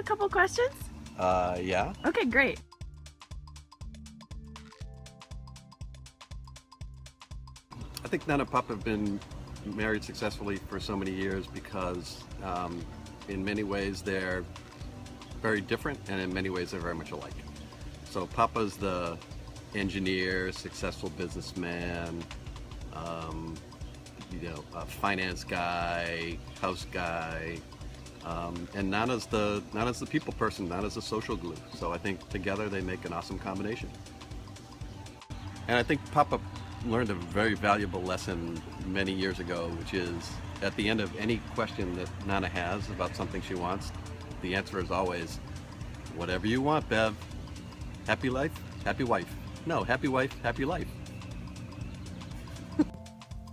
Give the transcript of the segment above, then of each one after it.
couple questions? Yeah. Okay, great. I think Nana and Papa have been married successfully for so many years because in many ways they're very different and in many ways they're very much alike. So Papa's the engineer, successful businessman, a finance guy, house guy, and Nana's the people person. Nana's the social glue. So I think together they make an awesome combination. And I think Papa learned a very valuable lesson many years ago, which is at the end of any question that Nana has about something she wants, the answer is always, whatever you want, Bev. Happy life, happy wife. No, happy wife, happy life.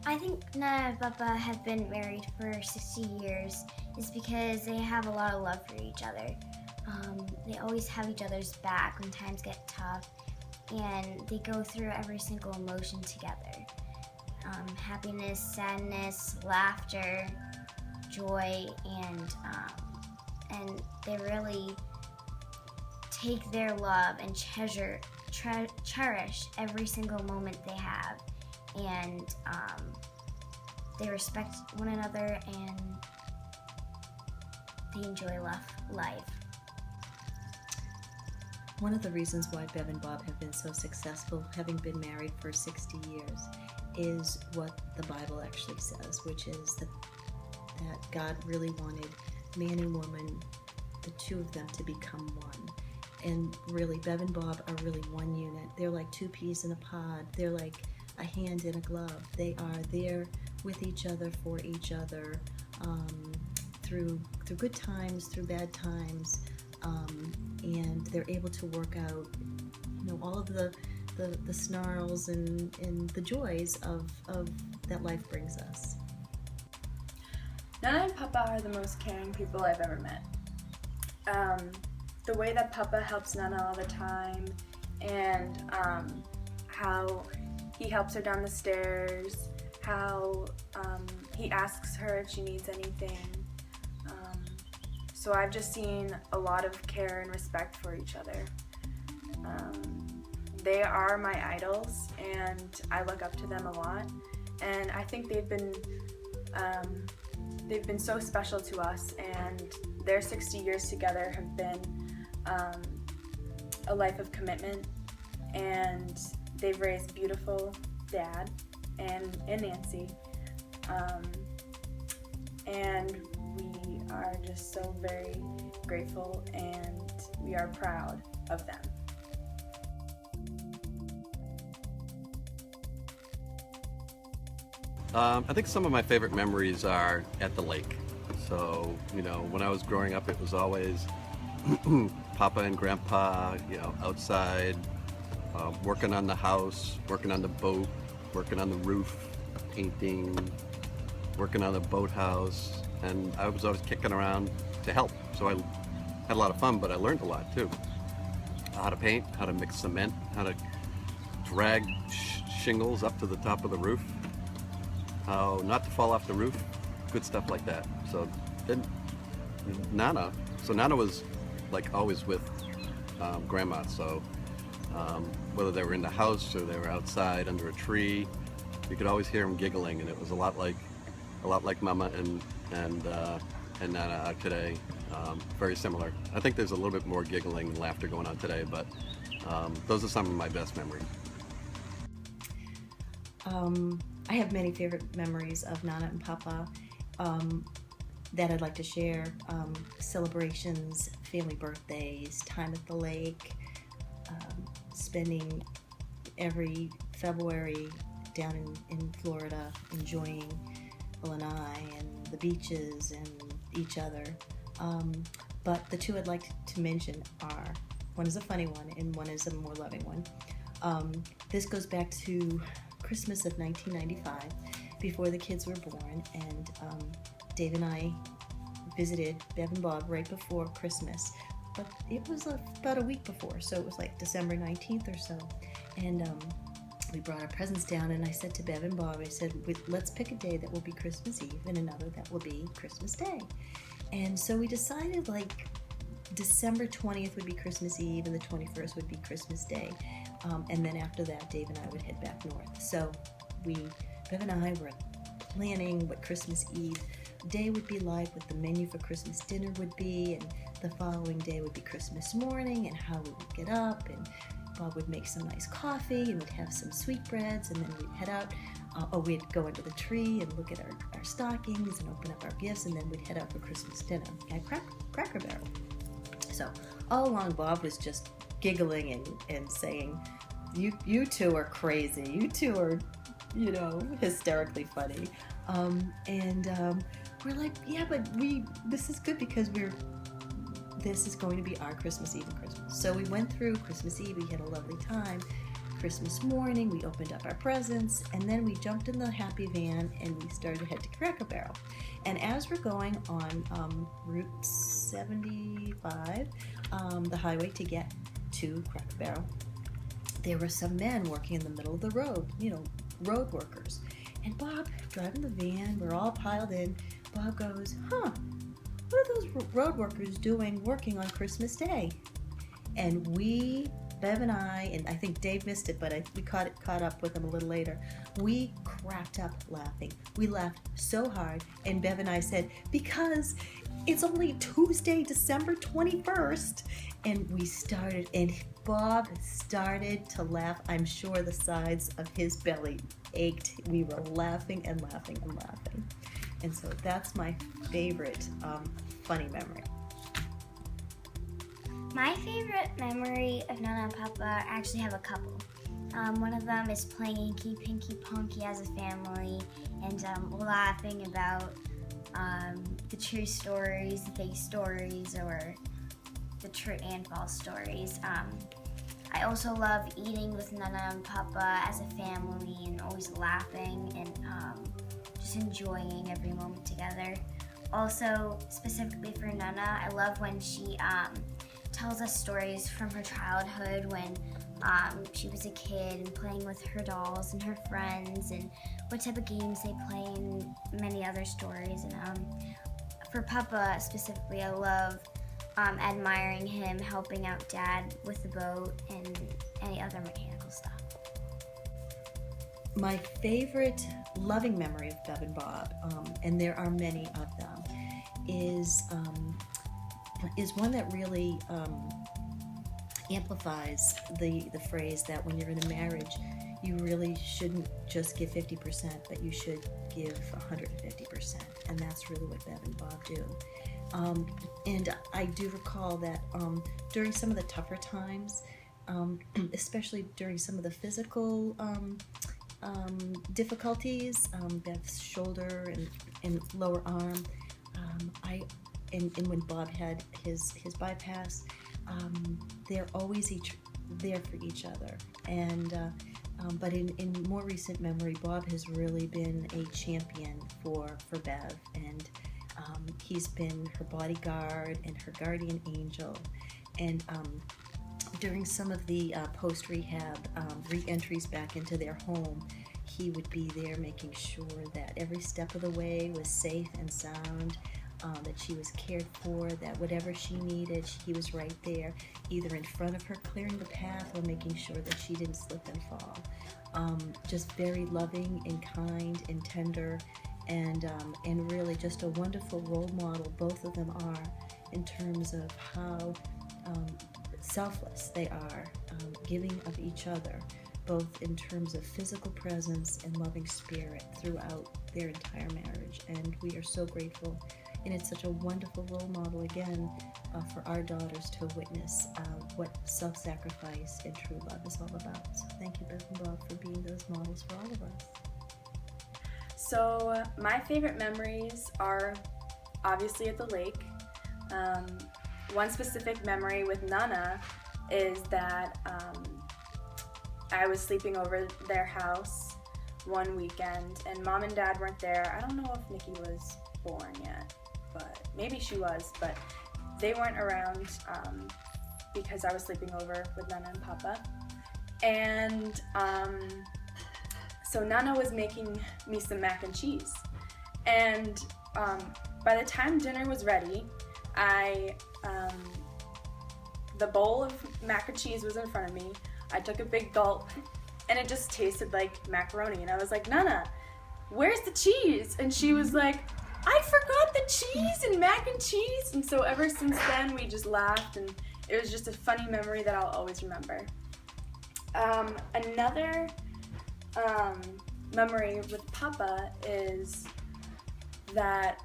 I think Nana and Papa have been married for 60 years is because they have a lot of love for each other. They always have each other's back when times get tough, and they go through every single emotion together. Happiness, sadness, laughter, joy, and they really take their love and cherish every single moment they have, and they respect one another and they enjoy life. One of the reasons why Bev and Bob have been so successful, having been married for 60 years, is what the Bible actually says, which is that God really wanted man and woman, the two of them, to become one. And really, Bev and Bob are really one unit. They're like two peas in a pod. They're like a hand in a glove. They are there with each other, for each other, through good times, through bad times, and they're able to work out, all of the snarls and the joys of that life brings us. Nana and Papa are the most caring people I've ever met. The way that Papa helps Nana all the time, and how he helps her down the stairs, how he asks her if she needs anything. So I've just seen a lot of care and respect for each other. They are my idols, and I look up to them a lot. And I think they've been so special to us, and their 60 years together have been a life of commitment, and they've raised beautiful Dad and Nancy, and we are just so very grateful, and we are proud of them. I think some of my favorite memories are at the lake. So, when I was growing up, it was always Papa and Grandpa, outside, working on the house, working on the boat, working on the roof, painting, working on the boathouse, and I was always kicking around to help. So I had a lot of fun, but I learned a lot too. How to paint, how to mix cement, how to drag shingles up to the top of the roof, how not to fall off the roof, good stuff like that. So then Nana was like always with Grandma, so whether they were in the house or they were outside under a tree, you could always hear them giggling, and it was a lot like Mama and Nana are today. Very similar. I think there's a little bit more giggling and laughter going on today, but those are some of my best memories. I have many favorite memories of Nana and Papa that I'd like to share. Celebrations, family birthdays, time at the lake, spending every February down in Florida, enjoying Lanai and the beaches and each other. But the two I'd like to mention are, one is a funny one and one is a more loving one. This goes back to Christmas of 1995, before the kids were born, and Dave and I visited Bev and Bob right before Christmas, but it was about a week before, so it was like December 19th or so, and we brought our presents down, and I said to Bev and Bob, I said, let's pick a day that will be Christmas Eve and another that will be Christmas Day. And so we decided, December 20th would be Christmas Eve, and the 21st would be Christmas Day. And then after that, Dave and I would head back north. So Bev and I were planning what Christmas Eve day would be like, what the menu for Christmas dinner would be, and the following day would be Christmas morning, and how we would get up, and Bob would make some nice coffee, and we'd have some sweetbreads, and then we'd head out. We'd go under the tree and look at our stockings and open up our gifts, and then we'd head out for Christmas dinner at Cracker Barrel. So all along, Bob was just giggling and saying, you two are crazy. You two are, hysterically funny. We're like, yeah, but this is good because this is going to be our Christmas Eve and Christmas. So we went through Christmas Eve, we had a lovely time. Christmas morning, we opened up our presents, and then we jumped in the happy van and we started to head to Cracker Barrel. And as we're going on Route 75, the highway to get to Cracker Barrel, there were some men working in the middle of the road, road workers. And Bob, driving the van, we're all piled in, Bob goes, what are those road workers doing working on Christmas Day? And Bev and I, and I think Dave missed it, but we caught up with him a little later. We cracked up laughing. We laughed so hard, and Bev and I said, because it's only Tuesday, December 21st. And Bob started to laugh. I'm sure the sides of his belly ached. We were laughing and laughing and laughing. And so that's my favorite funny memory. My favorite memory of Nana and Papa, I actually have a couple. One of them is playing Inky Pinky Punky as a family and laughing about the true stories, the fake stories, or the true and false stories. I also love eating with Nana and Papa as a family and always laughing and just enjoying every moment together. Also, specifically for Nana, I love when she tells us stories from her childhood when she was a kid and playing with her dolls and her friends and what type of games they play and many other stories. And for Papa specifically, I love admiring him helping out Dad with the boat and any other mechanical stuff. My favorite loving memory of Bev and Bob, and there are many of them, is one that really amplifies the phrase that when you're in a marriage, you really shouldn't just give 50%, but you should give 150%. And that's really what Bev and Bob do. And I do recall that during some of the tougher times, especially during some of the physical difficulties, Bev's shoulder and lower arm, and when Bob had his bypass, they're always there for each other. And but in more recent memory, Bob has really been a champion for Bev, and he's been her bodyguard and her guardian angel. And during some of the post-rehab re-entries back into their home, he would be there making sure that every step of the way was safe and sound, that she was cared for, that whatever she needed, he was right there, either in front of her clearing the path or making sure that she didn't slip and fall. Just very loving and kind and tender, and really just a wonderful role model, both of them are, in terms of how selfless they are, giving of each other, both in terms of physical presence and loving spirit throughout their entire marriage. And we are so grateful, and it's such a wonderful role model again for our daughters to witness what self-sacrifice and true love is all about. So thank you, Bev and Bob, for being those models for all of us. So my favorite memories are obviously at the lake. One specific memory with Nana is that I was sleeping over their house one weekend, and Mom and Dad weren't there. I don't know if Nikki was born yet, but maybe she was, but they weren't around because I was sleeping over with Nana and Papa. And so Nana was making me some mac and cheese. And by the time dinner was ready, I the bowl of mac and cheese was in front of me. I took a big gulp, and it just tasted like macaroni. And I was like, Nana, where's the cheese? And she was like, I forgot the cheese and mac and cheese. And so ever since then, we just laughed, and it was just a funny memory that I'll always remember. Another memory with Papa is that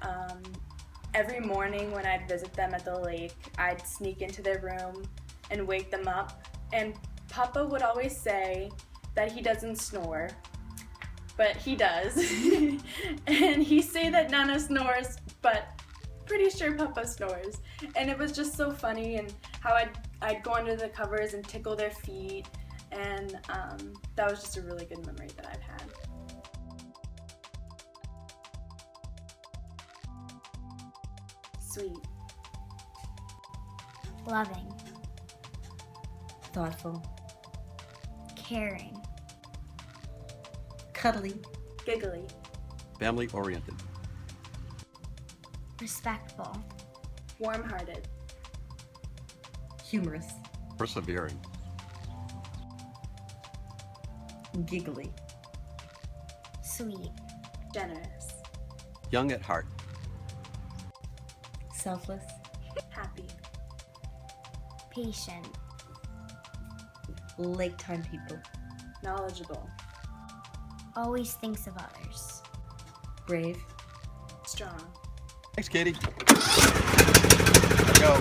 every morning when I'd visit them at the lake, I'd sneak into their room and wake them up. And Papa would always say that he doesn't snore, but he does. And he'd say that Nana snores, but pretty sure Papa snores. And it was just so funny, and how I'd go under the covers and tickle their feet, and that was just a really good memory that I've had. Sweet. Loving. Thoughtful. Caring. Cuddly. Giggly. Family oriented. Respectful. Warm-hearted. Humorous. Persevering. Giggly. Sweet. Generous. Young at heart. Selfless. Happy. Patient. Lake time people. Knowledgeable. Always thinks of others. Brave. Strong. Thanks, Katie. Go.